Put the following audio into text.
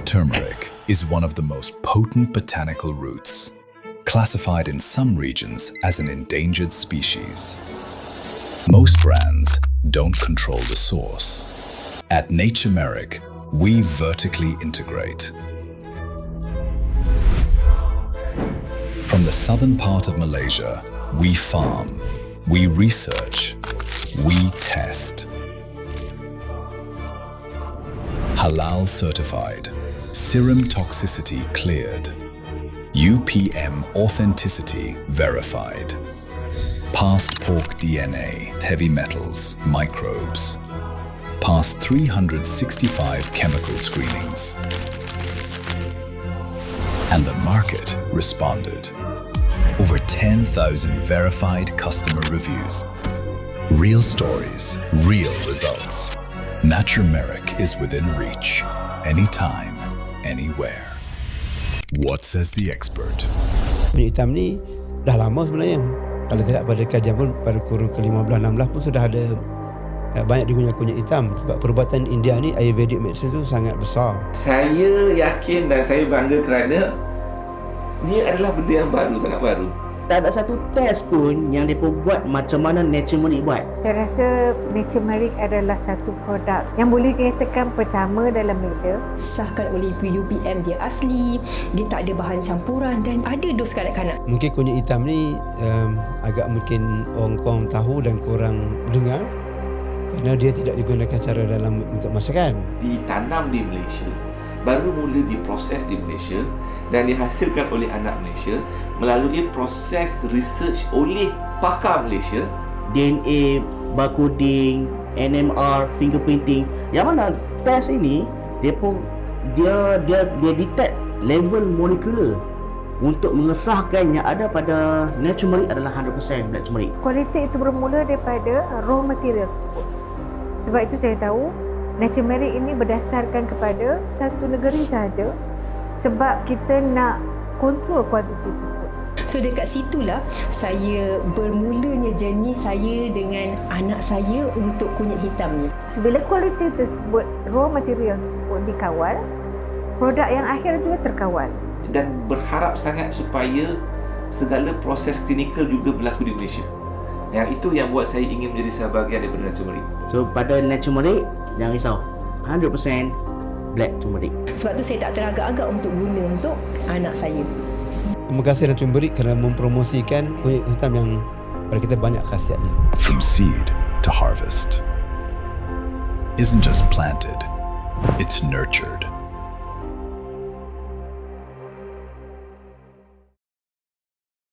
Turmeric is one of the most potent botanical roots, classified in some regions as an endangered species. Most brands don't control the source. At Naturemeric, we vertically integrate. From the southern part of Malaysia, we farm, we research, we test. Halal certified, serum toxicity cleared, UPM authenticity verified, past pork DNA, heavy metals, microbes, past 365 chemical screenings. And the market responded. Over 10,000 verified customer reviews. Real stories, real results. Naturemeric is within reach, anytime, anywhere. What says the expert? Minyak hitam ni dah lama sebenarnya. Kalau tidak pada kajian pun pada kurun ke-15-16 pun sudah ada banyak digunakan kunyit hitam sebab perubatan India ni Ayurvedic medicine tu sangat besar. Saya yakin dan saya bangga kerana ni adalah benda yang baru, sangat baru. Tak ada satu test pun yang mereka buat macam mana Naturemeric buat. Saya rasa Naturemeric adalah satu produk yang boleh dikatakan pertama dalam Malaysia. Sahkan oleh UPM dia asli, dia tak ada bahan campuran dan ada dos kanak-kanak. Mungkin kunyit hitam ni agak mungkin orang tahu dan kurang dengar kerana dia tidak digunakan cara dalam untuk masakan. Ditanam di Malaysia, baru mula diproses di Malaysia dan dihasilkan oleh anak Malaysia melalui proses research oleh pakar Malaysia. DNA, barcoding, NMR, fingerprinting. Yang mana test ini dia detect level molekular untuk mengesahkan yang ada pada Naturemeric adalah 100% black turmeric. Kualiti itu bermula daripada raw material tersebut. Sebab itu saya tahu Naturemeric ini berdasarkan kepada satu negeri sahaja sebab kita nak kontrol kuantiti tersebut. So dekat situlah saya bermulanya journey saya dengan anak saya untuk kunyit hitam ni. So, bila kualiti tersebut, raw material tersebut dikawal, produk yang akhir juga terkawal. Dan berharap sangat supaya segala proses klinikal juga berlaku di Malaysia. Yang itu yang buat saya ingin menjadi sebahagian daripada Naturemeric. So pada Naturemeric, jangan risau, 100% black turmeric. Sebab tu saya tak teragak-agak untuk guna untuk anak saya. Terima kasih Naturemeric kerana mempromosikan kunyit hitam yang pada kita banyak khasiatnya. From seed to harvest isn't just planted, it's nurtured.